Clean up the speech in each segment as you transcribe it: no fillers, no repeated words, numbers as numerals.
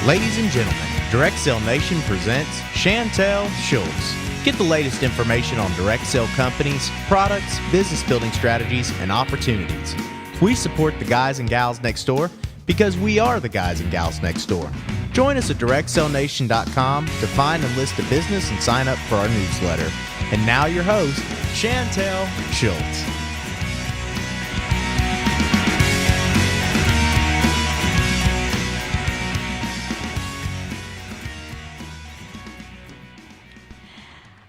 Ladies and gentlemen, Direct Sale Nation presents Chantel Schultz. Get the latest information on direct sale companies, products, business building strategies, and opportunities. We support the guys and gals next door because we are the guys and gals next door. Join us at directsalenation.com to find and list a business and sign up for our newsletter. And now your host, Chantel Schultz.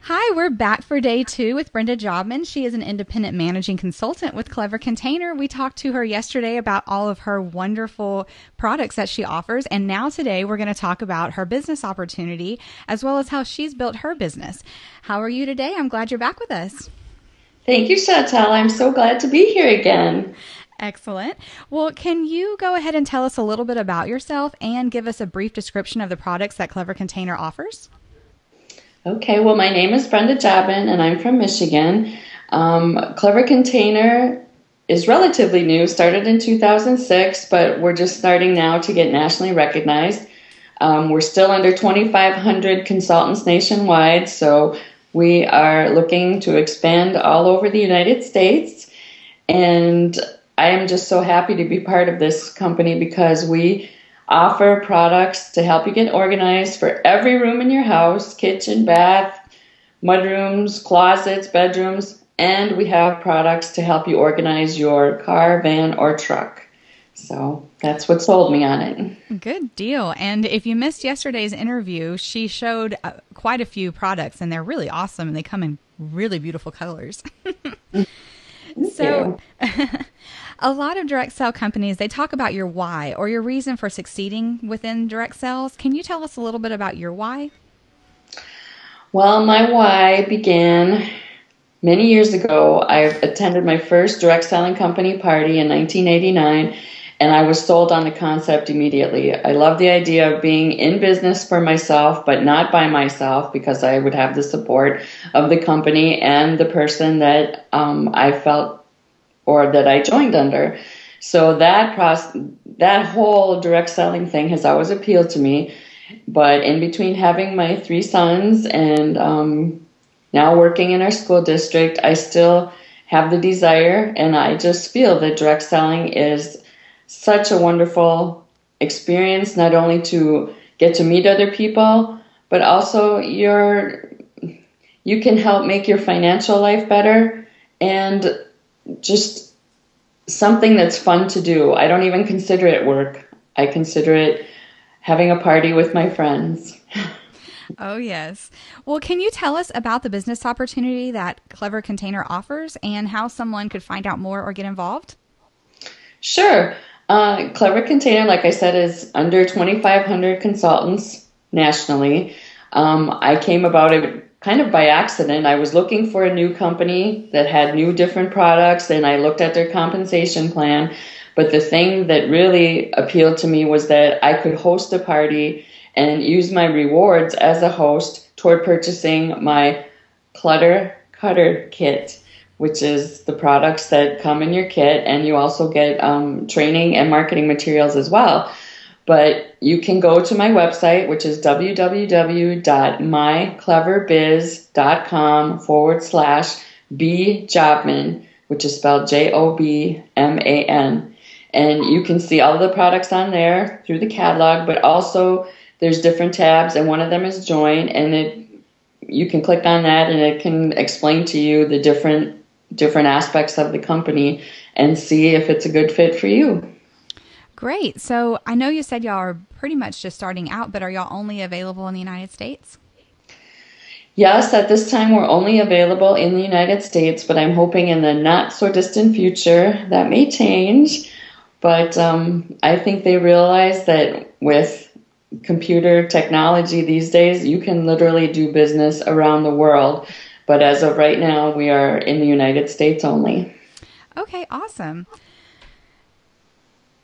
Hi, we're back for day 2 with Brenda Jobman. She is an independent managing consultant with Clever Container. We talked to her yesterday about all of her wonderful products that she offers. And now today we're going to talk about her business opportunity as well as how she's built her business. How are you today? I'm glad you're back with us. Thank you, Chantel. I'm so glad to be here again. Excellent. Well, can you go ahead and tell us a little bit about yourself and give us a brief description of the products that Clever Container offers? Okay, well, my name is Brenda Jobman, and I'm from Michigan. Clever Container is relatively new, started in 2006, but we're just starting now to get nationally recognized. We're still under 2,500 consultants nationwide, so we are looking to expand all over the United States. And I am just so happy to be part of this company because we offer products to help you get organized for every room in your house: kitchen, bath, mudrooms, closets, bedrooms, and we have products to help you organize your car, van, or truck. So that's what sold me on it. Good deal. And if you missed yesterday's interview, she showed quite a few products, and they're really awesome. They come in really beautiful colors. So a lot of direct sale companies, they talk about your why or your reason for succeeding within direct sales. Can you tell us a little bit about your why? Well, my why began many years ago. I attended my first direct selling company party in 1989, and I was sold on the concept immediately. I love the idea of being in business for myself, but not by myself, because I would have the support of the company and the person that I felt or that I joined under. So that whole direct selling thing has always appealed to me. But in between having my 3 sons and now working in our school district, I still have the desire, and I just feel that direct selling is such a wonderful experience, not only to get to meet other people, but also you can help make your financial life better, and just something that's fun to do. I don't even consider it work. I consider it having a party with my friends. Oh, yes. Well, can you tell us about the business opportunity that Clever Container offers and how someone could find out more or get involved? Sure. Clever Container, like I said, is under 2,500 consultants nationally. I came about it kind of by accident. I was looking for a new company that had new different products, and I looked at their compensation plan. But the thing that really appealed to me was that I could host a party and use my rewards as a host toward purchasing my Clutter Cutter kit, which is the products that come in your kit, and you also get training and marketing materials as well. But you can go to my website, which is www.mycleverbiz.com/bjobman, which is spelled Jobman. And you can see all the products on there through the catalog, but also there's different tabs, and one of them is Join, and you can click on that, and it can explain to you the different aspects of the company and see if it's a good fit for you. Great. So I know you said y'all are pretty much just starting out, but are y'all only available in the United States? Yes, at this time we're only available in the United States, but I'm hoping in the not so distant future that may change. But I think they realize that with computer technology these days, you can literally do business around the world. But as of right now, we are in the United States only. Okay, awesome.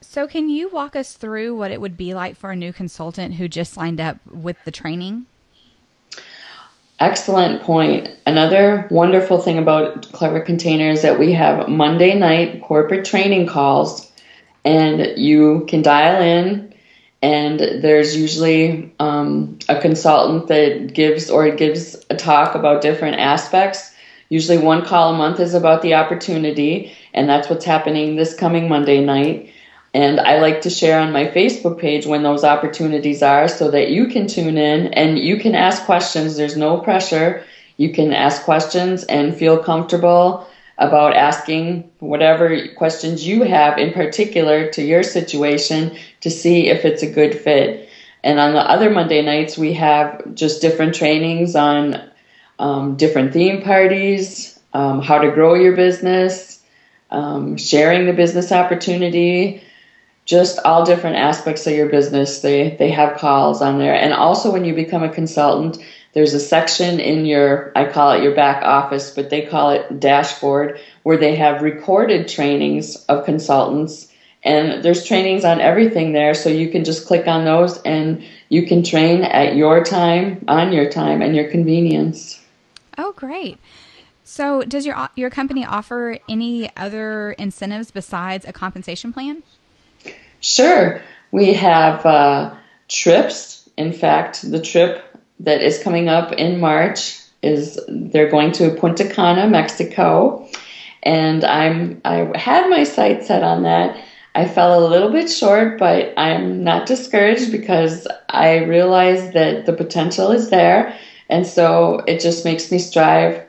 So can you walk us through what it would be like for a new consultant who just signed up with the training? Excellent point. Another wonderful thing about Clever Container is that we have Monday night corporate training calls, and you can dial in And there's usually a consultant that gives a talk about different aspects. Usually one call a month is about the opportunity, and that's what's happening this coming Monday night. And I like to share on my Facebook page when those opportunities are so that you can tune in and you can ask questions. There's no pressure. You can ask questions and feel comfortable about asking whatever questions you have in particular to your situation to see if it's a good fit. And on the other Monday nights, we have just different trainings on different theme parties, how to grow your business, sharing the business opportunity, just all different aspects of your business. They have calls on there. And also when you become a consultant, there's a section in I call it your back office, but they call it dashboard, where they have recorded trainings of consultants. And there's trainings on everything there. So you can just click on those and you can train at your time, on your time, and your convenience. Oh, great. So does your company offer any other incentives besides a compensation plan? Sure. We have trips. In fact, the trip that is coming up in March they're going to Punta Cana, Mexico. And I had my sights set on that. I fell a little bit short, but I'm not discouraged because I realize that the potential is there. And so it just makes me strive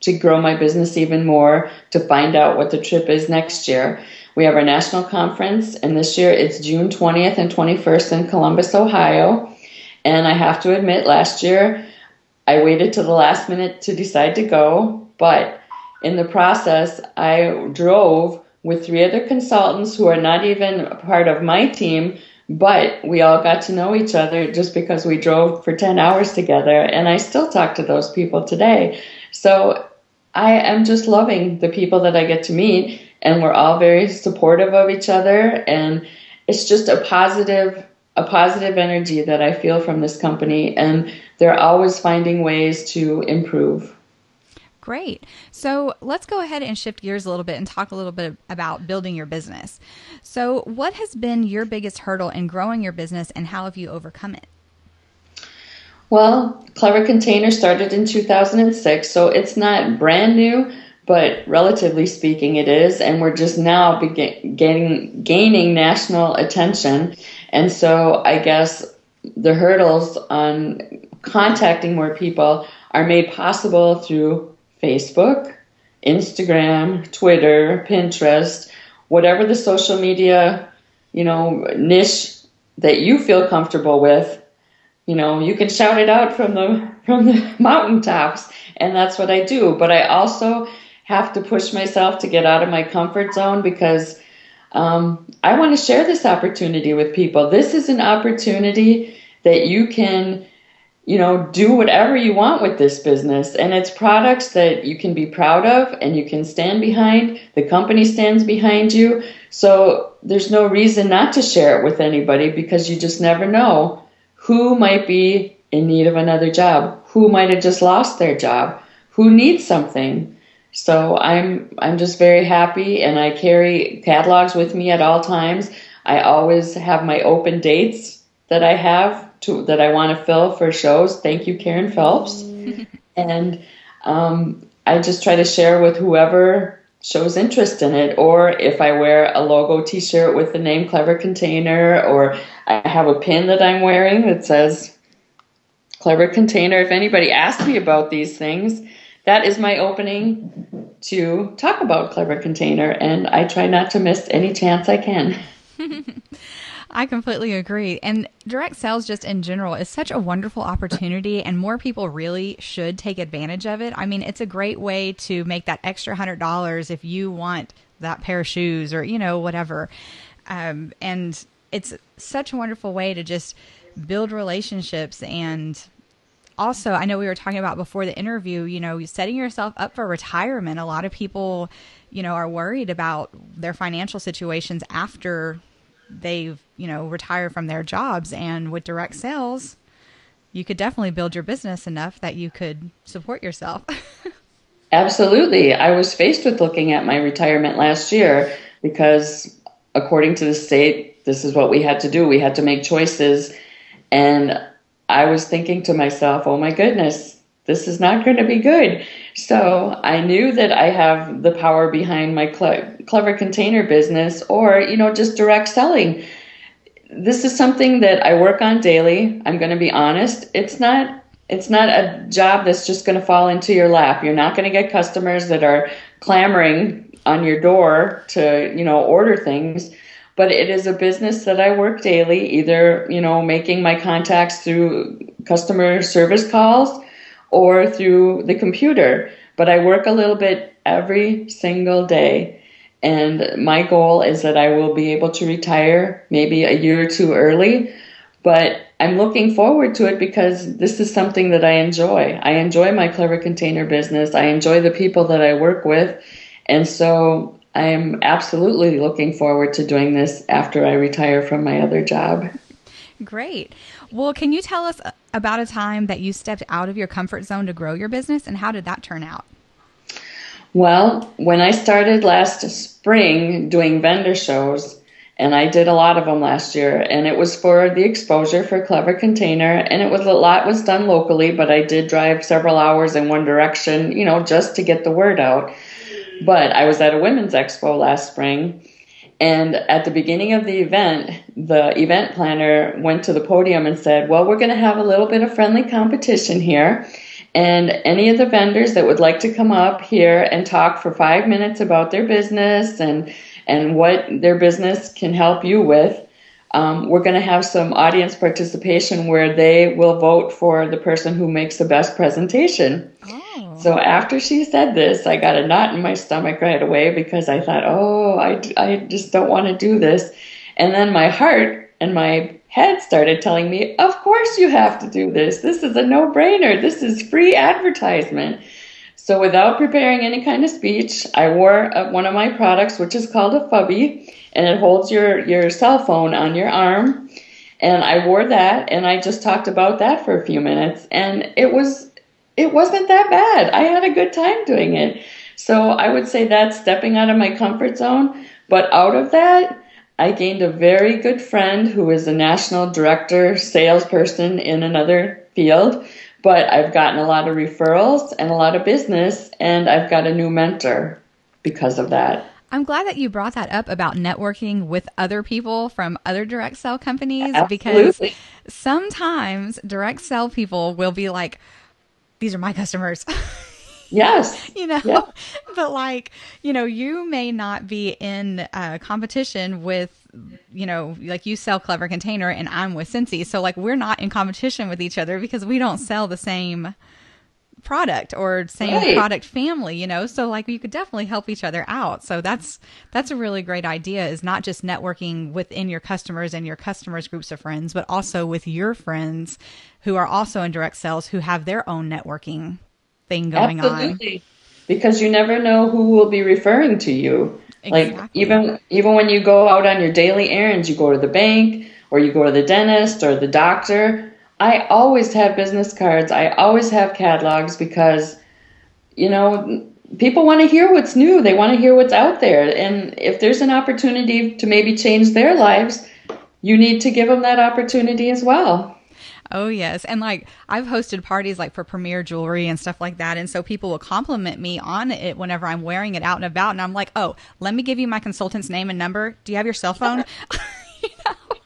to grow my business even more, to find out what the trip is next year. We have our national conference, and this year it's June 20th and 21st in Columbus, Ohio. And I have to admit, last year I waited to the last minute to decide to go, but in the process, I drove with 3 other consultants who are not even a part of my team, but we all got to know each other just because we drove for 10 hours together, and I still talk to those people today. So I am just loving the people that I get to meet, and we're all very supportive of each other, and it's just a positive energy that I feel from this company, and they're always finding ways to improve. Great. So let's go ahead and shift gears a little bit and talk a little bit about building your business. So what has been your biggest hurdle in growing your business, and how have you overcome it? Well, Clever Container started in 2006, so it's not brand new, but relatively speaking it is, and we're just now gaining national attention. And so I guess the hurdles on contacting more people are made possible through Facebook, Instagram, Twitter, Pinterest, whatever the social media, niche that you feel comfortable with. You can shout it out from the mountaintops, and that's what I do. But I also have to push myself to get out of my comfort zone because I want to share this opportunity with people. This is an opportunity that you can do whatever you want with this business. And it's products that you can be proud of and you can stand behind. The company stands behind you. So there's no reason not to share it with anybody because you just never know who might be in need of another job, who might have just lost their job, who needs something. So I'm just very happy, and I carry catalogs with me at all times. I always have my open dates that I have that I want to fill for shows. Thank you, Karen Phelps. And I just try to share with whoever shows interest in it, or if I wear a logo t-shirt with the name Clever Container, or I have a pin that I'm wearing that says Clever Container. If anybody asks me about these things, that is my opening to talk about Clever Container, and I try not to miss any chance I can. I completely agree. And direct sales just in general is such a wonderful opportunity, and more people really should take advantage of it. I mean, it's a great way to make that extra $100 if you want that pair of shoes or, whatever. And it's such a wonderful way to just build relationships. And also, I know we were talking about before the interview, setting yourself up for retirement. A lot of people, are worried about their financial situations after they've, retire from their jobs. And with direct sales, you could definitely build your business enough that you could support yourself. Absolutely. I was faced with looking at my retirement last year because according to the state, this is what we had to do. We had to make choices. And I was thinking to myself, oh my goodness, this is not going to be good. So I knew that I have the power behind my Clever Container business, or, just direct selling. This is something that I work on daily. I'm going to be honest. It's not a job that's just going to fall into your lap. You're not going to get customers that are clamoring on your door to, order things. But it is a business that I work daily, either, making my contacts through customer service calls or through the computer. But I work a little bit every single day. And my goal is that I will be able to retire maybe a year or two early. But I'm looking forward to it because this is something that I enjoy. I enjoy my Clever Container business. I enjoy the people that I work with. And so I am absolutely looking forward to doing this after I retire from my other job. Great. Well, can you tell us about a time that you stepped out of your comfort zone to grow your business, and how did that turn out? Well, when I started last spring doing vendor shows, and I did a lot of them last year, and it was for the exposure for Clever Container, and a lot was done locally, but I did drive several hours in one direction, just to get the word out. But I was at a women's expo last spring, and at the beginning of the event planner went to the podium and said, well, we're going to have a little bit of friendly competition here. And any of the vendors that would like to come up here and talk for 5 minutes about their business and what their business can help you with, we're going to have some audience participation where they will vote for the person who makes the best presentation. Oh. So after she said this, I got a knot in my stomach right away because I thought, I just don't want to do this. And then my heart and my head started telling me, of course you have to do this. This is a no-brainer. This is free advertisement. So without preparing any kind of speech, I wore one of my products, which is called a Fubby, and it holds your cell phone on your arm. And I wore that, and I just talked about that for a few minutes, and it wasn't that bad. I had a good time doing it. So I would say that's stepping out of my comfort zone. But out of that, I gained a very good friend who is a national director, salesperson in another field. But I've gotten a lot of referrals and a lot of business, and I've got a new mentor because of that. I'm glad that you brought that up about networking with other people from other direct sell companies. Absolutely. Because sometimes direct sell people will be like, these are my customers. Yes. Yeah. But you may not be in competition with, like you sell Clever Container and I'm with Cincy. So we're not in competition with each other because we don't sell the same product or same product family, so you could definitely help each other out. So that's a really great idea, is not just networking within your customers and your customers' groups of friends, but also with your friends who are also in direct sales who have their own networking thing going Absolutely. On. Because you never know who will be referring to you. Exactly. Even when you go out on your daily errands, you go to the bank or you go to the dentist or the doctor, I always have business cards. I always have catalogs because, people want to hear what's new. They want to hear what's out there. And if there's an opportunity to maybe change their lives, you need to give them that opportunity as well. Oh, yes. And I've hosted parties for Premier Jewelry and stuff like that. And so people will compliment me on it whenever I'm wearing it out and about. And I'm like, oh, let me give you my consultant's name and number. Do you have your cell phone?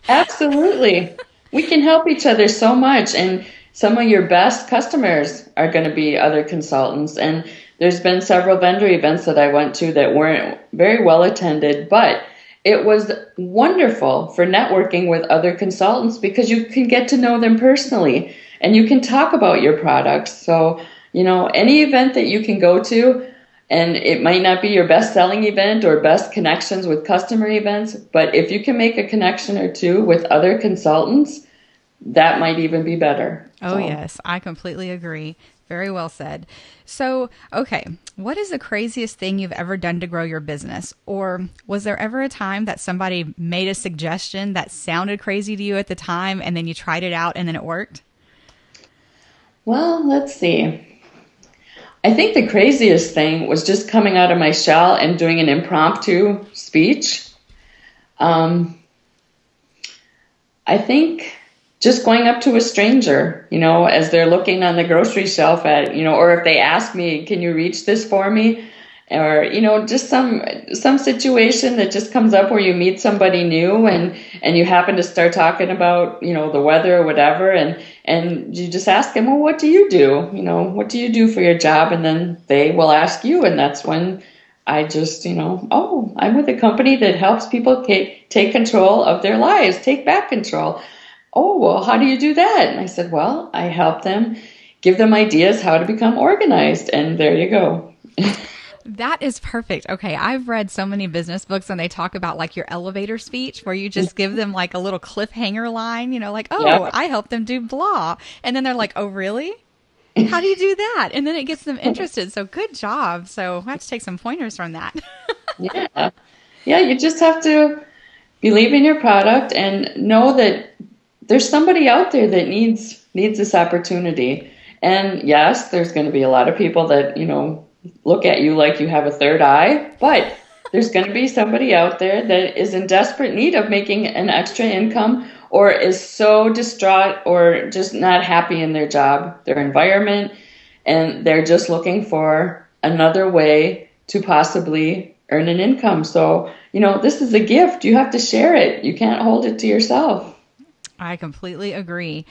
Absolutely. We can help each other so much. And some of your best customers are going to be other consultants. And there's been several vendor events that I went to that weren't very well attended, but it was wonderful for networking with other consultants because you can get to know them personally and you can talk about your products. So, any event that you can go to, and it might not be your best selling event or best connections with customer events, but if you can make a connection or two with other consultants, that might even be better. Oh, yes, I completely agree. Very well said. So, okay, what is the craziest thing you've ever done to grow your business? Or was there ever a time that somebody made a suggestion that sounded crazy to you at the time and then you tried it out and then it worked? Well, let's see. I think the craziest thing was just coming out of my shell and doing an impromptu speech. I think just going up to a stranger, as they're looking on the grocery shelf or if they ask me, can you reach this for me? Or, just some situation that just comes up where you meet somebody new and you happen to start talking about, the weather or whatever. And you just ask them, well, what do you do? What do you do for your job? And then they will ask you. And that's when I just, oh, I'm with a company that helps people take control of their lives, take back control. Oh, well, how do you do that? And I said, well, I help them, give them ideas how to become organized. And there you go. That is perfect. Okay, I've read so many business books and they talk about like your elevator speech where you just give them like a little cliffhanger line, like, oh, Yep. I help them do blah. And then they're like, oh, really? How do you do that? And then it gets them interested. So good job. So I have to take some pointers from that. Yeah. Yeah, you just have to believe in your product and know that there's somebody out there that needs this opportunity. And yes, there's going to be a lot of people that, look at you like you have a third eye, but there's going to be somebody out there that is in desperate need of making an extra income or is so distraught or just not happy in their job, their environment, and they're just looking for another way to possibly earn an income. So, this is a gift. You have to share it. You can't hold it to yourself. I completely agree.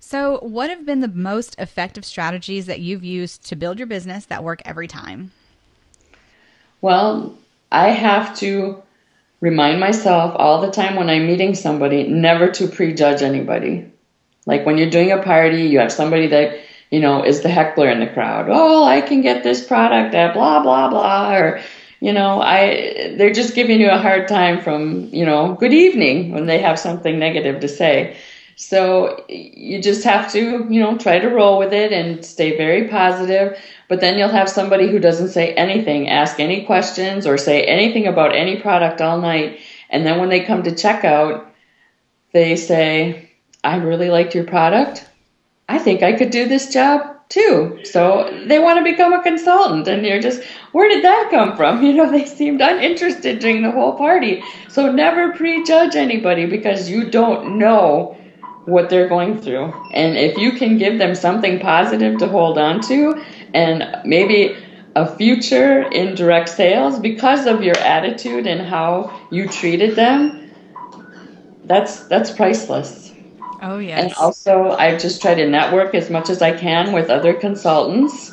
So, what have been the most effective strategies that you've used to build your business that work every time? Well, I have to remind myself all the time when I'm meeting somebody never to prejudge anybody. Like when you're doing a party, you have somebody that, is the heckler in the crowd. Oh, I can get this product at blah, blah, blah. Or, they're just giving you a hard time from, good evening when they have something negative to say. So you just have to, try to roll with it and stay very positive. But then you'll have somebody who doesn't say anything, ask any questions or say anything about any product all night. And then when they come to checkout, they say, I really liked your product. I think I could do this job too. So they want to become a consultant. And you're just, where did that come from? They seemed uninterested during the whole party. So never prejudge anybody because you don't know what they're going through. And if you can give them something positive to hold on to and maybe a future in direct sales because of your attitude and how you treated them, that's priceless. Oh, yes. And also, I just try to network as much as I can with other consultants.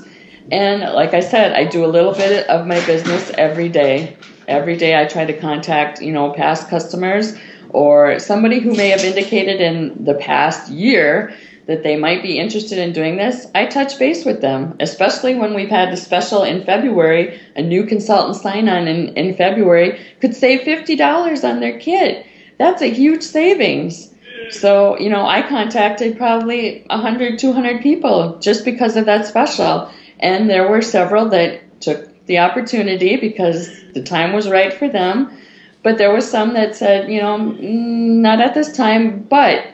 And like I said, I do a little bit of my business every day. Every day I try to contact, past customers or somebody who may have indicated in the past year that they might be interested in doing this. I touch base with them, especially when we've had the special in February. A new consultant sign-on in February could save $50 on their kit. That's a huge savings. So, I contacted probably 100, 200 people just because of that special. And there were several that took the opportunity because the time was right for them. But there was some that said, not at this time, but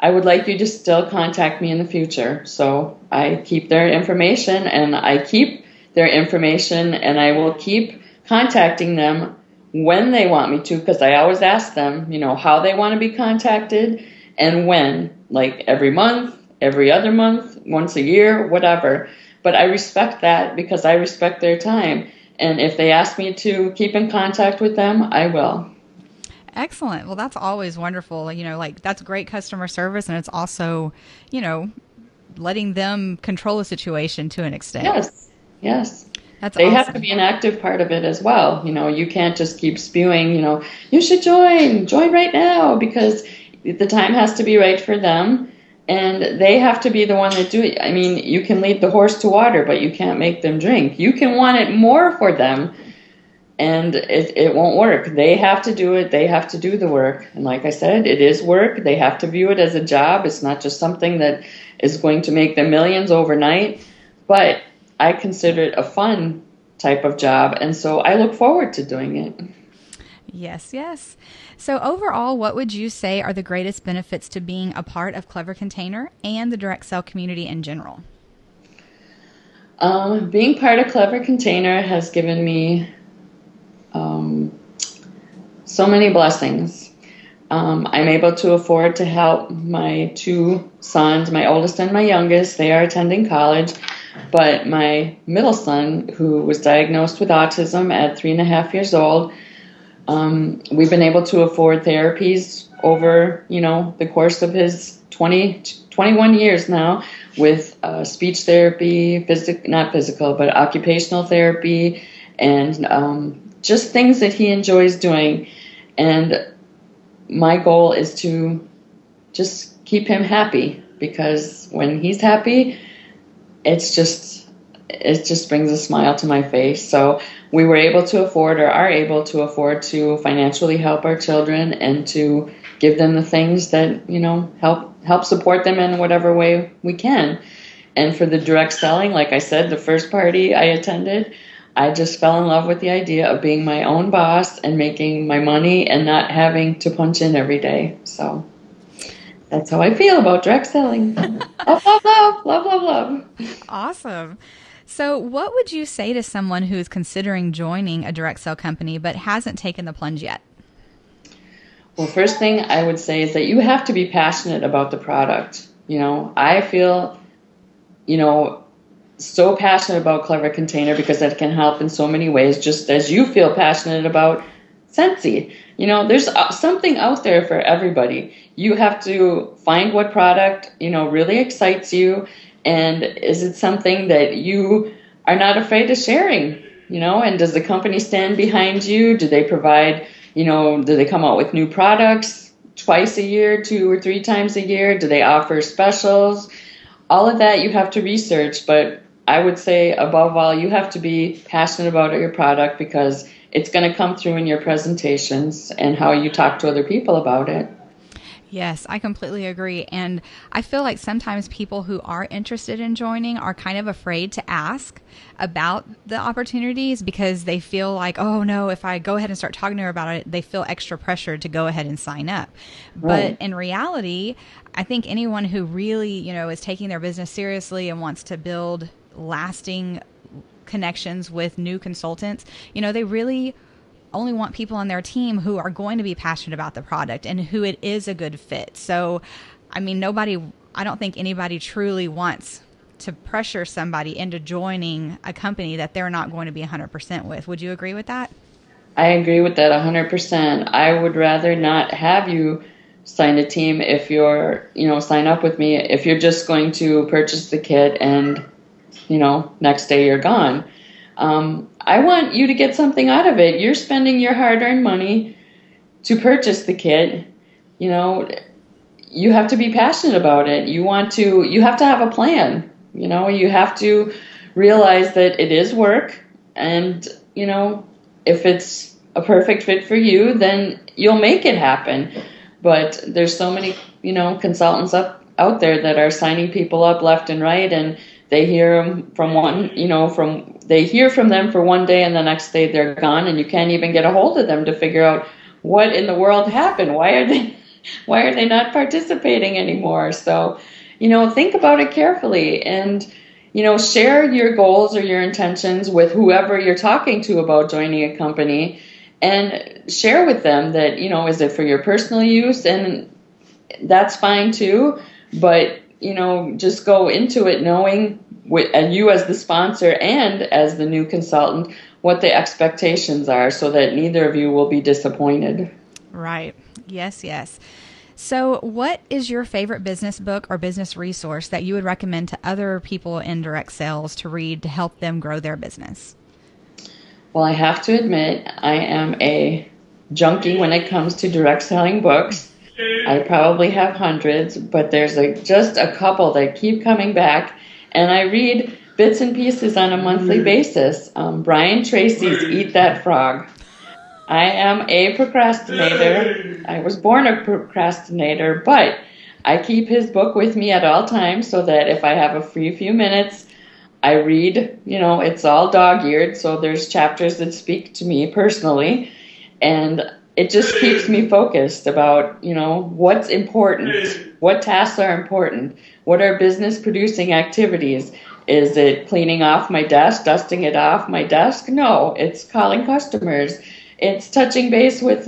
I would like you to still contact me in the future. So I keep their information and I keep their information and I will keep contacting them when they want me to because I always ask them, how they want to be contacted and when, like every month, every other month, once a year, whatever. But I respect that because I respect their time. And if they ask me to keep in contact with them, I will. Excellent. Well, that's always wonderful. That's great customer service. And it's also, letting them control the situation to an extent. Yes. That's they awesome. have to be an active part of it as well. You can't just keep spewing, you should join right now because the time has to be right for them. And they have to be the one that do it. I mean, you can lead the horse to water, but you can't make them drink. You can want it more for them, and it won't work. They have to do it. They have to do the work. And like I said, it is work. They have to view it as a job. It's not just something that is going to make them millions overnight. But I consider it a fun type of job, and so I look forward to doing it. Yes, yes. So overall, what would you say are the greatest benefits to being a part of Clever Container and the direct sell community in general? Being part of Clever Container has given me so many blessings. I'm able to afford to help my two sons, my oldest and my youngest. They are attending college. But my middle son, who was diagnosed with autism at 3.5 years old, we've been able to afford therapies over, the course of his 21 years now with speech therapy, not physical, but occupational therapy, and just things that he enjoys doing. And my goal is to just keep him happy, because when he's happy, it just brings a smile to my face. So we were able to afford, or are able to afford, to financially help our children and to give them the things that, help support them in whatever way we can. And for the direct selling, like I said, the first party I attended, I just fell in love with the idea of being my own boss and making my money and not having to punch in every day. So that's how I feel about direct selling. Love, love, love, love, love, love. Awesome. So what would you say to someone who is considering joining a direct sell company but hasn't taken the plunge yet? Well, first thing I would say is that you have to be passionate about the product. I feel, so passionate about Clever Container because that can help in so many ways, just as you feel passionate about Scentsy. There's something out there for everybody. You have to find what product, really excites you, and is it something that you are not afraid of sharing, and does the company stand behind you? Do they provide, do they come out with new products twice a year, 2 or 3 times a year? Do they offer specials? All of that you have to research, but I would say above all, you have to be passionate about your product, because it's going to come through in your presentations and how you talk to other people about it. Yes, I completely agree. And I feel like sometimes people who are interested in joining are kind of afraid to ask about the opportunities, because they feel like, oh no, if I go ahead and start talking to her about it, they feel extra pressure to go ahead and sign up. Right. But in reality, I think anyone who really, is taking their business seriously and wants to build lasting connections with new consultants, they really only want people on their team who are going to be passionate about the product and who it is a good fit. So, I don't think anybody truly wants to pressure somebody into joining a company that they're not going to be 100% with. Would you agree with that? I agree with that 100%. I would rather not have you sign a team if you're, sign up with me if you're just going to purchase the kit and, next day you're gone. I want you to get something out of it. You're spending your hard-earned money to purchase the kit. You have to be passionate about it. You have to have a plan. You have to realize that it is work, and, if it's a perfect fit for you, then you'll make it happen. But there's so many, consultants out there that are signing people up left and right, and they hear them they hear from them for one day, and the next day they're gone, and you can't even get a hold of them to figure out what in the world happened. Why are they not participating anymore? So, think about it carefully, and, share your goals or your intentions with whoever you're talking to about joining a company, and share with them that, is it for your personal use? And that's fine too, but, just go into it knowing, and you as the sponsor and as the new consultant, what the expectations are, so that neither of you will be disappointed. Right. Yes, yes. So what is your favorite business book or business resource that you would recommend to other people in direct sales to read to help them grow their business? Well, I have to admit, I am a junkie when it comes to direct selling books. I probably have hundreds, but there's just a couple that keep coming back, and I read bits and pieces on a monthly basis. Brian Tracy's Eat That Frog. I am a procrastinator. I was born a procrastinator, but I keep his book with me at all times, so that if I have a free few minutes, I read. It's all dog-eared, so there's chapters that speak to me personally, and it just keeps me focused about, what's important, what tasks are important, what are business producing activities. Is it cleaning off my desk, dusting it off my desk? No, it's calling customers. It's touching base with,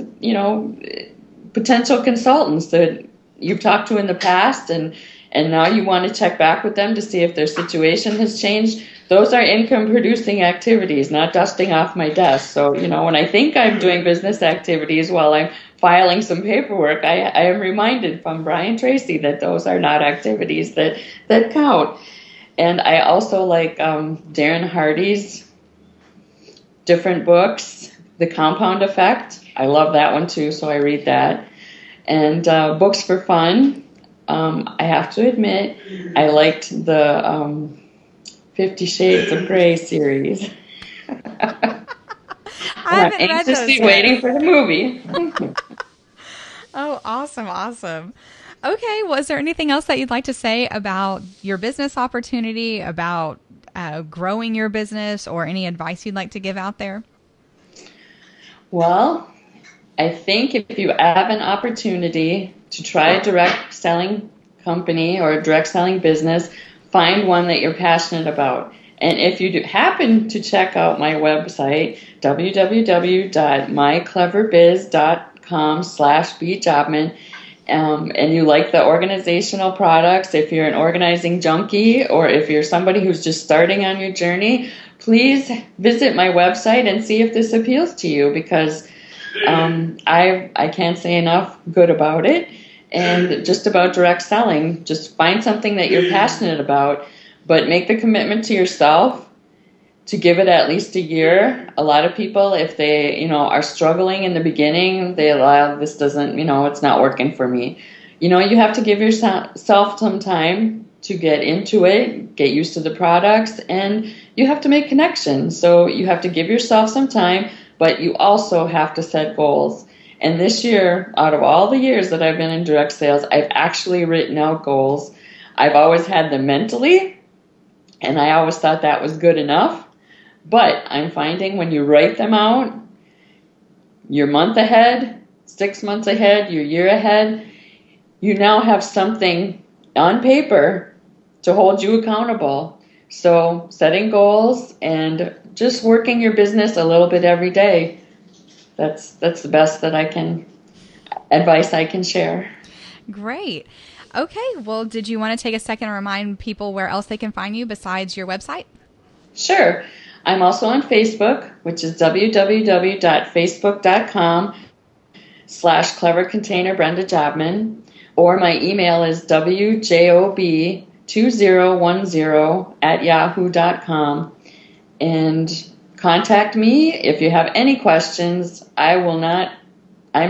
potential consultants that you've talked to in the past, and now you want to check back with them to see if their situation has changed. Those are income producing activities, not dusting off my desk. So, when I think I'm doing business activities while I'm filing some paperwork, I am reminded from Brian Tracy that those are not activities that count. And I also like Darren Hardy's different books, The Compound Effect. I love that one too, so I read that. And books for fun. I have to admit, I liked the 50 Shades of Grey series. I I'm haven't read those anxiously yet. waiting for the movie. Oh, awesome. Okay, well, is there anything else that you'd like to say about your business opportunity, about growing your business, or any advice you'd like to give out there? Well, I think if you have an opportunity to try a direct selling company or a direct selling business, find one that you're passionate about. And if you happen to check out my website, www.mycleverbiz.com/bjobman, and you like the organizational products, if you're an organizing junkie or if you're somebody who's just starting on your journey, please visit my website and see if this appeals to you, because I can't say enough good about it. And just about direct selling, just find something that you're passionate about, but make the commitment to yourself to give it at least a year. A lot of people, if they, are struggling in the beginning, they allow, this doesn't, it's not working for me. You have to give yourself some time to get into it, get used to the products, and you have to make connections. So you have to give yourself some time, but you also have to set goals. And this year, out of all the years that I've been in direct sales, I've actually written out goals. I've always had them mentally, and I always thought that was good enough. But I'm finding when you write them out, your month ahead, 6 months ahead, your year ahead, you now have something on paper to hold you accountable. So setting goals and just working your business a little bit every day. That's the best advice I can share. Great. Okay, well, did you want to take a second and remind people where else they can find you besides your website? Sure. I'm also on Facebook, which is www.facebook.com/clevercontainer Brenda Jobman, or my email is wjob2010@yahoo.com. And contact me if you have any questions. I'm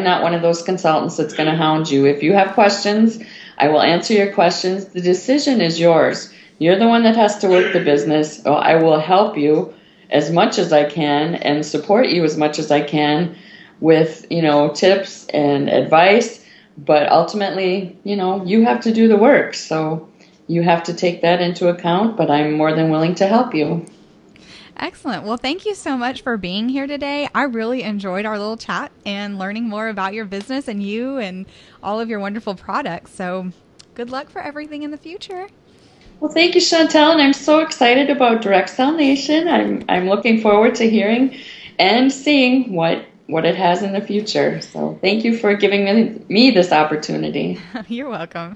not one of those consultants that's going to hound you. If you have questions, I will answer your questions. The decision is yours. You're the one that has to work the business. So I will help you as much as I can and support you as much as I can with, tips and advice. But ultimately, you have to do the work. So you have to take that into account, but I'm more than willing to help you. Excellent. Well, thank you so much for being here today. I really enjoyed our little chat and learning more about your business and you and all of your wonderful products. So good luck for everything in the future. Well, thank you, Chantel, and I'm so excited about Direct Sell Nation. I'm looking forward to hearing and seeing what it has in the future. So thank you for giving me this opportunity. You're welcome.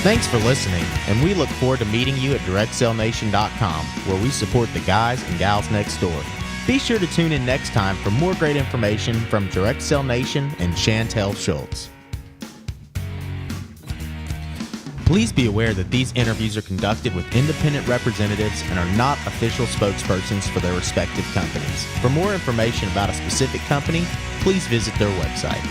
Thanks for listening, and we look forward to meeting you at DirectSellNation.com, where we support the guys and gals next door. Be sure to tune in next time for more great information from Direct Sell Nation and Chantel Schultz. Please be aware that these interviews are conducted with independent representatives and are not official spokespersons for their respective companies. For more information about a specific company, please visit their website.